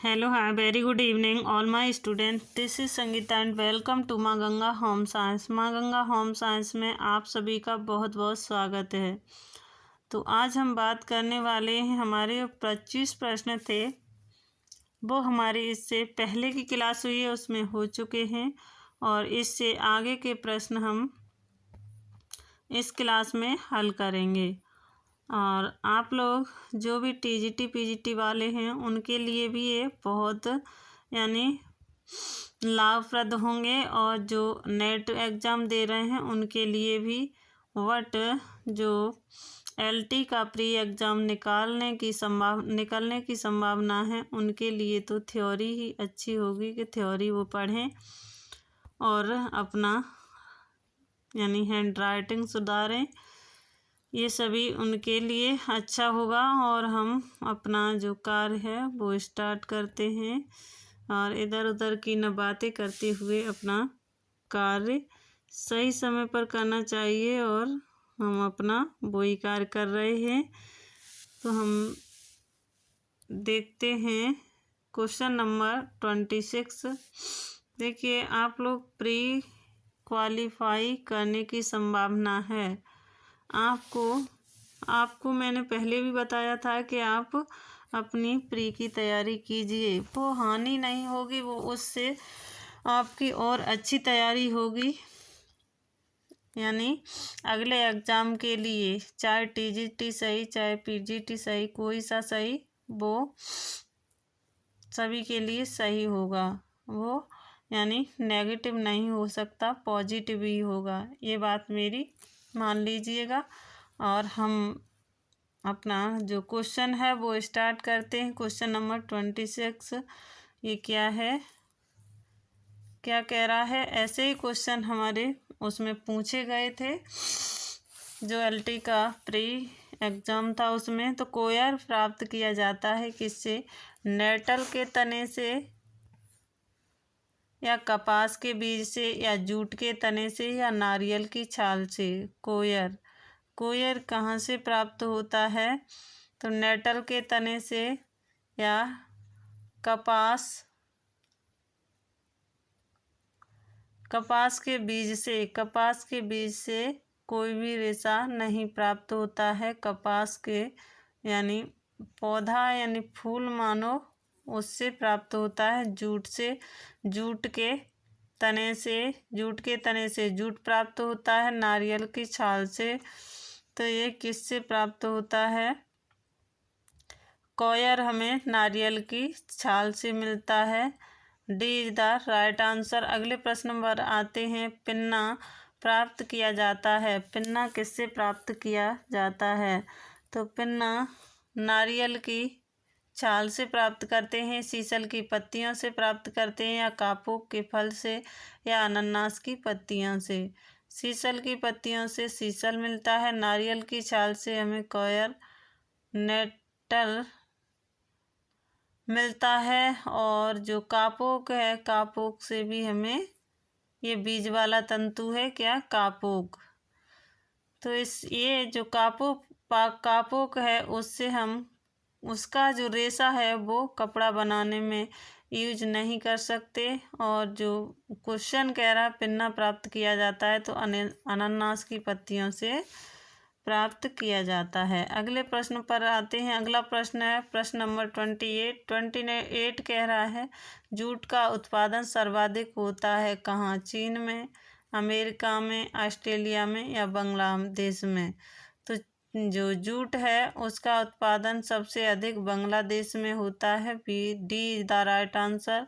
Hello, hi, very good evening, all my students. This is Sangeeta and welcome to Maa Ganga home science. माँ Ganga home science में आप सभी का बहुत बहुत स्वागत है। तो आज हम बात करने वाले हैं, हमारे 25 प्रश्न थे वो हमारे इससे पहले की क्लास हुई है उसमें हो चुके हैं, और इससे आगे के प्रश्न हम इस क्लास में हल करेंगे। और आप लोग जो भी टीजीटी पीजीटी वाले हैं उनके लिए भी ये बहुत यानी लाभप्रद होंगे, और जो नेट एग्ज़ाम दे रहे हैं उनके लिए भी। बट जो एलटी का प्री एग्ज़ाम निकलने की संभावना है उनके लिए तो थ्योरी ही अच्छी होगी कि थ्योरी वो पढ़ें और अपना यानी हैंड राइटिंग सुधारें। ये सभी उनके लिए अच्छा होगा। और हम अपना जो कार्य है वो स्टार्ट करते हैं, और इधर उधर की न बातें करते हुए अपना कार्य सही समय पर करना चाहिए। और हम अपना वही कार्य कर रहे हैं। तो हम देखते हैं क्वेश्चन नंबर 26। देखिए, आप लोग प्री क्वालिफाई करने की संभावना है। आपको मैंने पहले भी बताया था कि आप अपनी प्री की तैयारी कीजिए, वो हानि नहीं होगी, वो उससे आपकी और अच्छी तैयारी होगी। यानी अगले एग्ज़ाम के लिए चाहे टीजीटी सही चाहे पीजीटी सही, कोई सा सही, वो सभी के लिए सही होगा। वो यानी नेगेटिव नहीं हो सकता, पॉजिटिव ही होगा। ये बात मेरी मान लीजिएगा। और हम अपना जो क्वेश्चन है वो स्टार्ट करते हैं। क्वेश्चन नंबर 26 ये क्या है, क्या कह रहा है। ऐसे ही क्वेश्चन हमारे उसमें पूछे गए थे जो एलटी का प्री एग्ज़ाम था उसमें। तो कोयर प्राप्त किया जाता है किससे? नेटल के तने से, या कपास के बीज से, या जूट के तने से, या नारियल की छाल से। कोयर कहाँ से प्राप्त होता है? तो नेटल के तने से, या कपास के बीज से। कपास के बीज से कोई भी रेशा नहीं प्राप्त होता है। कपास के यानी पौधा यानी फूल मानो उससे प्राप्त होता है। जूट से, जूट के तने से जूट प्राप्त होता है। नारियल की छाल से, तो ये किससे प्राप्त होता है? कोयर हमें नारियल की छाल से मिलता है। D is the right answer. अगले प्रश्न पर आते हैं। पिन्ना प्राप्त किया जाता है। पिन्ना किससे प्राप्त किया जाता है? तो पिन्ना नारियल की छाल से प्राप्त करते हैं, सीसल की पत्तियों से प्राप्त करते हैं, या कापूक के फल से, या अनानास की पत्तियों से। सीसल की पत्तियों से सीसल मिलता है। नारियल की छाल से हमें कोयर नेटल मिलता है। और जो कापोक है, कापोक से भी हमें, ये बीज वाला तंतु है क्या? कापोक। तो ये जो कापोक है उससे हम उसका जो रेशा है वो कपड़ा बनाने में यूज नहीं कर सकते। और जो क्वेश्चन कह रहा है पिन्ना प्राप्त किया जाता है, तो अनानास की पत्तियों से प्राप्त किया जाता है। अगले प्रश्न पर आते हैं। अगला प्रश्न है प्रश्न नंबर 28 कह रहा है जूट का उत्पादन सर्वाधिक होता है कहाँ? चीन में, अमेरिका में, ऑस्ट्रेलिया में, या बांग्लादेश में। तो जो जूट है उसका उत्पादन सबसे अधिक बांग्लादेश में होता है। D is the right answer.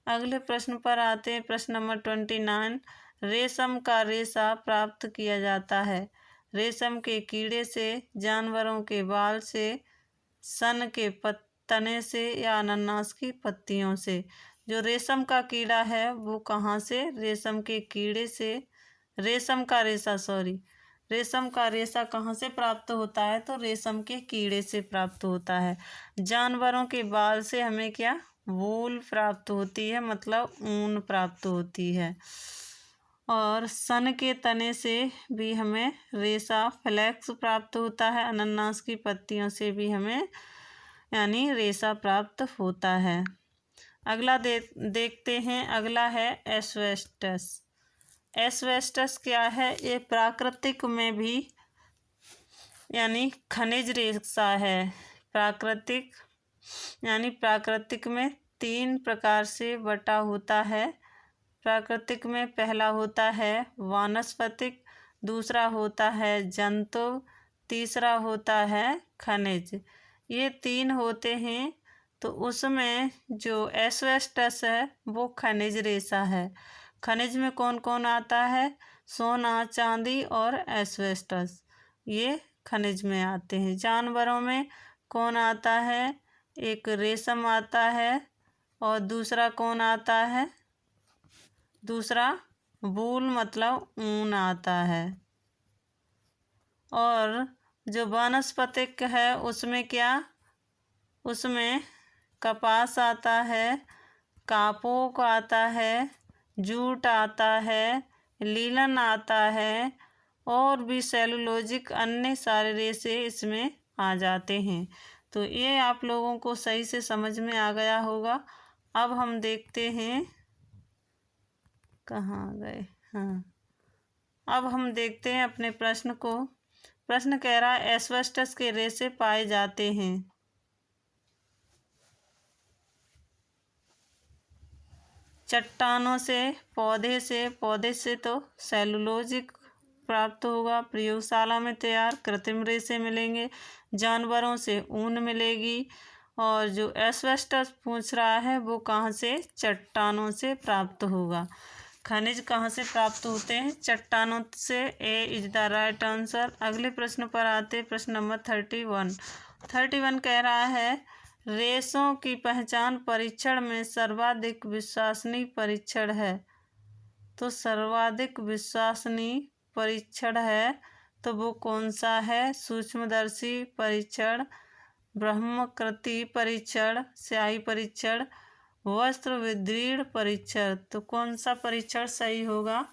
अगले प्रश्न पर आते हैं। प्रश्न नंबर 29 रेशम का रेशा प्राप्त किया जाता है। रेशम के कीड़े से, जानवरों के बाल से, सन के तने से, या अनानास की पत्तियों से। जो रेशम का कीड़ा है वो कहाँ से? रेशम के कीड़े से। रेशम का रेशा कहाँ से प्राप्त होता है? तो रेशम के कीड़े से प्राप्त होता है। जानवरों के बाल से हमें क्या? वूल प्राप्त होती है, मतलब ऊन प्राप्त होती है। और सन के तने से भी हमें रेशा फ्लैक्स प्राप्त होता है। अनानास की पत्तियों से भी हमें यानी रेशा प्राप्त होता है। अगला देखते हैं। अगला है एस्बेस्टस। एस्बेस्टस क्या है? ये प्राकृतिक में भी यानी खनिज रेशा है। प्राकृतिक में 3 प्रकार से बटा होता है। प्राकृतिक में पहला होता है वानस्पतिक, दूसरा होता है जंतु, तीसरा होता है खनिज। ये 3 होते हैं। तो उसमें जो एस्बेस्टस है वो खनिज रेशा है। खनिज में कौन कौन आता है? सोना, चांदी और एस्बेस्टस, ये खनिज में आते हैं। जानवरों में कौन आता है? एक रेशम आता है और दूसरा कौन आता है? दूसरा वूल मतलब ऊन आता है। और जो वानस्पतिक है उसमें क्या? उसमें कपास आता है, कापोक आता है, जूट आता है, लीलन आता है और भी सेलुलोजिक अन्य सारे रेशे इसमें आ जाते हैं। तो ये आप लोगों को सही से समझ में आ गया होगा। अब हम देखते हैं, कहाँ गए? हाँ, अब हम देखते हैं अपने प्रश्न को। प्रश्न कह रहा है एस्बेस्टस के रेशे पाए जाते हैं चट्टानों से, पौधे से तो सेलुलोजिक प्राप्त होगा, प्रयोगशाला में तैयार कृत्रिम रेशे मिलेंगे, जानवरों से ऊन मिलेगी, और जो एस्बेस्टस पूछ रहा है वो कहाँ से? चट्टानों से प्राप्त होगा। खनिज कहाँ से प्राप्त होते हैं? चट्टानों से। ए इज द राइट आंसर। अगले प्रश्न पर आते, प्रश्न नंबर 31 कह रहा है रेशों की पहचान परीक्षण में सर्वाधिक विश्वसनीय परीक्षण है। तो सर्वाधिक विश्वसनीय परीक्षण है तो वो कौन सा है? सूक्ष्मदर्शी परीक्षण, ब्रह्मकृति परीक्षण, स्याही परीक्षण, वस्त्र विदीर्ण परीक्षण। तो कौन सा परीक्षण सही होगा?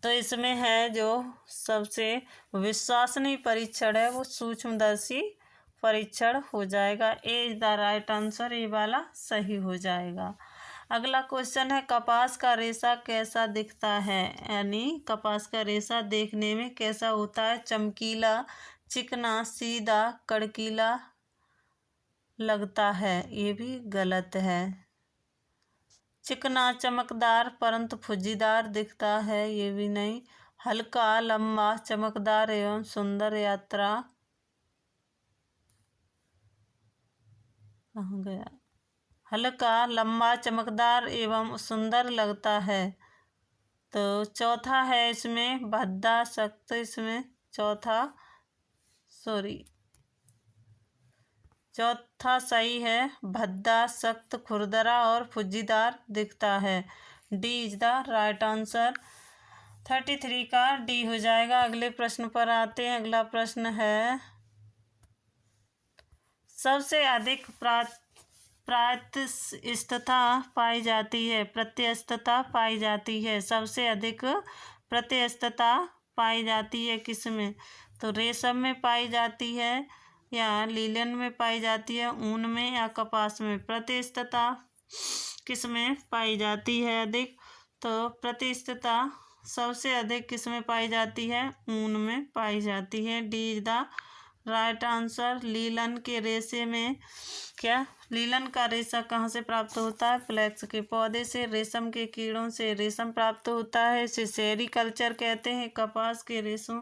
तो इसमें है जो सबसे विश्वसनीय परीक्षण है वो सूक्ष्मदर्शी परीक्षण हो जाएगा। ए इज द राइट आंसर, ये वाला सही हो जाएगा। अगला क्वेश्चन है कपास का रेशा कैसा दिखता है? यानी कपास का रेशा देखने में कैसा होता है? चमकीला, चिकना, सीधा, कड़कीला लगता है। ये भी गलत है। चिकना, चमकदार परंतु फुज्जीदार दिखता है। ये भी नहीं। हल्का, लंबा, चमकदार एवं सुंदर यात्रा, कहाँ गया? हल्का, लंबा, चमकदार एवं सुंदर लगता है। तो चौथा है इसमें भद्दा, सख्त। इसमें चौथा सही है। भद्दा, सख्त, खुरदरा और फुज्जीदार दिखता है। D is the right answer. 33 का डी हो जाएगा। अगले प्रश्न पर आते हैं। अगला प्रश्न है सबसे अधिक प्रत्यस्थता पाई जाती है। सबसे अधिक प्रत्यस्थता पाई जाती है किसमें? तो रेशम में पाई जाती है या लीलन में पाई जाती है, ऊन में या कपास में? प्रत्यस्थता किसमें पाई जाती है अधिक? तो प्रत्यस्थता सबसे अधिक किसमें पाई जाती है? ऊन में पाई जाती है। D is the right answer. Linen के रेशे में क्या? लीलन का रेशा कहाँ से प्राप्त होता है? फ्लेक्स के पौधे से। रेशम के कीड़ों से रेशम प्राप्त होता है, इसे सेरीकल्चर कहते हैं। कपास के रेशों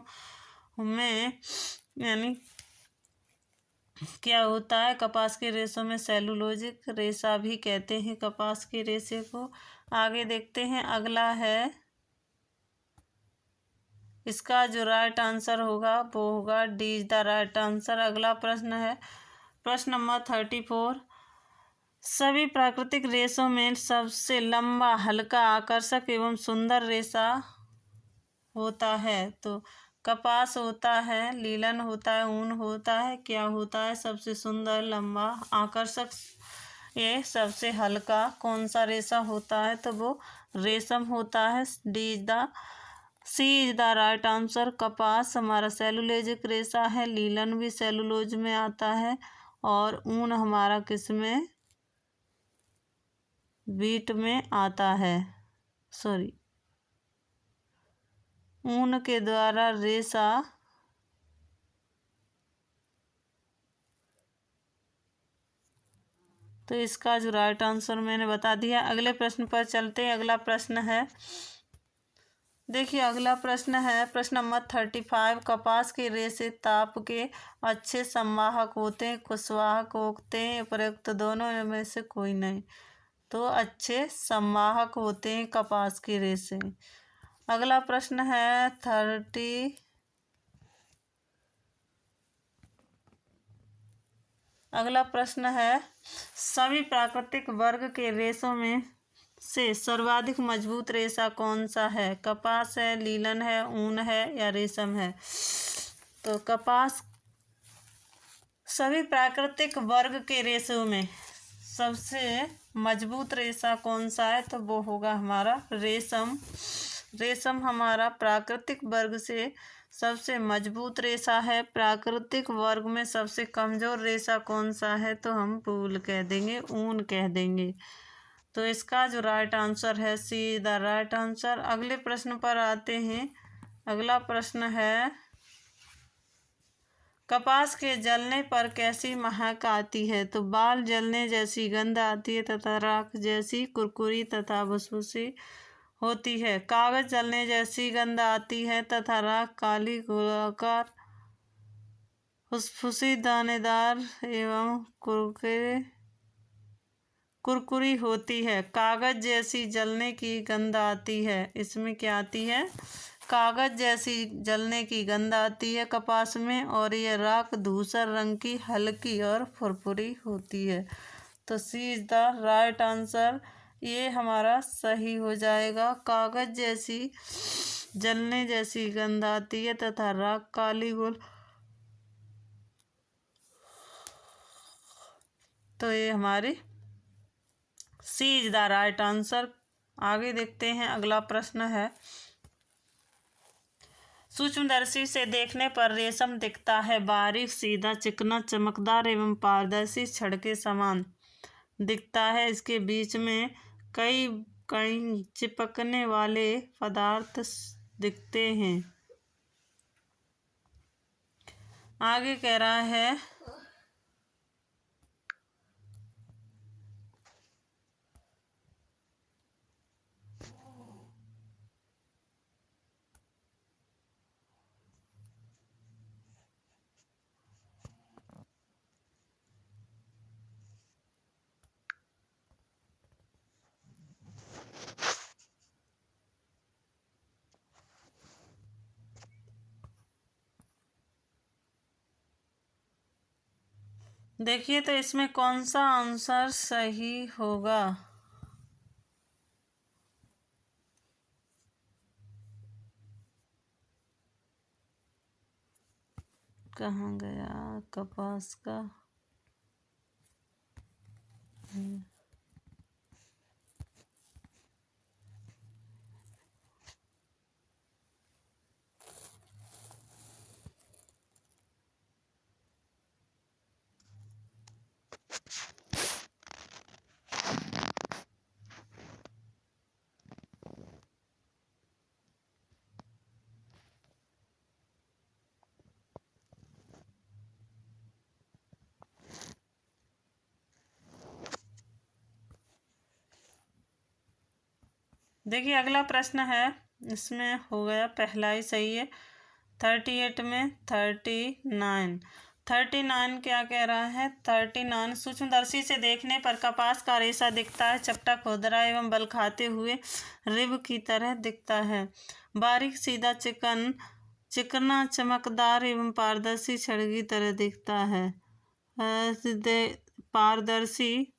में यानी क्या होता है? कपास के रेशों में सेलुलोजिक रेशा भी कहते हैं कपास के रेशे को। आगे देखते हैं। अगला है इसका जो राइट आंसर होगा वो होगा D is the right answer. अगला प्रश्न है प्रश्न नंबर 34। सभी प्राकृतिक रेशों में सबसे लंबा, हल्का, आकर्षक एवं सुंदर रेशा होता है। तो कपास होता है, लीलन होता है, ऊन होता है, क्या होता है? सबसे सुंदर, लंबा, आकर्षक, ये सबसे हल्का कौन सा रेशा होता है? तो वो रेशम होता है। सी इज द राइट आंसर। कपास हमारा सेलुलोजिक रेशा है, लीलन भी सेलुलोज में आता है और ऊन हमारा किस में? बीट में आता है, सॉरी, ऊन के द्वारा रेशा तो इसका जो राइट आंसर मैंने बता दिया। अगले प्रश्न पर चलते हैं। अगला प्रश्न है, देखिए अगला प्रश्न है प्रश्न नंबर 35। कपास के रेशे ताप के अच्छे संवाहक होते हैं, कुशवाहक होते हैं, उपरोक्त दोनों में से कोई नहीं। तो अच्छे संवाहक होते हैं कपास के रेशे। अगला प्रश्न है अगला प्रश्न है, सभी प्राकृतिक वर्ग के रेशों में से सर्वाधिक मजबूत रेशा कौन सा है? कपास है, लीलन है, ऊन है या रेशम है? तो कपास, सभी प्राकृतिक वर्ग के रेशों में सबसे मजबूत रेशा कौन सा है? तो वो होगा हमारा रेशम। रेशम हमारा प्राकृतिक वर्ग से सबसे मजबूत रेशा है। प्राकृतिक वर्ग में सबसे कमजोर रेशा कौन सा है? तो हम वूल कह देंगे, ऊन कह देंगे। तो इसका जो राइट आंसर है सी द राइट आंसर। अगले प्रश्न पर आते हैं। अगला प्रश्न है, कपास के जलने पर कैसी महक आती है? तो बाल जलने जैसी गंध आती है तथा राख जैसी कुरकुरी तथा भुसभुसी होती है। कागज जलने जैसी गंध आती है तथा राख काली गोलाकार फुसफुसी दानेदार एवं कुरकुरी होती है। कागज जैसी जलने की गंध आती है, इसमें क्या आती है? कागज जैसी जलने की गंध आती है कपास में, और यह राख धूसर रंग की हल्की और फुरफुरी होती है। तो सी इज द राइट आंसर। ये हमारा सही हो जाएगा। कागज जैसी जलने जैसी गंध आती है तथा राख काली गोल, तो ये हमारी सी इज द राइट आंसर। आगे देखते हैं। अगला प्रश्न है, सूक्ष्मदर्शी से देखने पर रेशम दिखता है बारीक, सीधा, चिकना, चमकदार एवं पारदर्शी छड़ के समान दिखता है। इसके बीच में कई कई चिपकने वाले पदार्थ दिखते हैं। आगे कह रहा है, देखिए तो इसमें कौन सा आंसर सही होगा? कहाँ गया कपास का? देखिए अगला प्रश्न है, इसमें हो गया पहला ही सही है। 38 में 39 क्या कह रहा है? 39, सूक्ष्मदर्शी से देखने पर कपास का रेशा दिखता है चपटा, खुरदरा एवं बल खाते हुए रिब की तरह दिखता है। बारीक, सीधा, चिकना, चमकदार एवं पारदर्शी छड़ की तरह दिखता है। पारदर्शी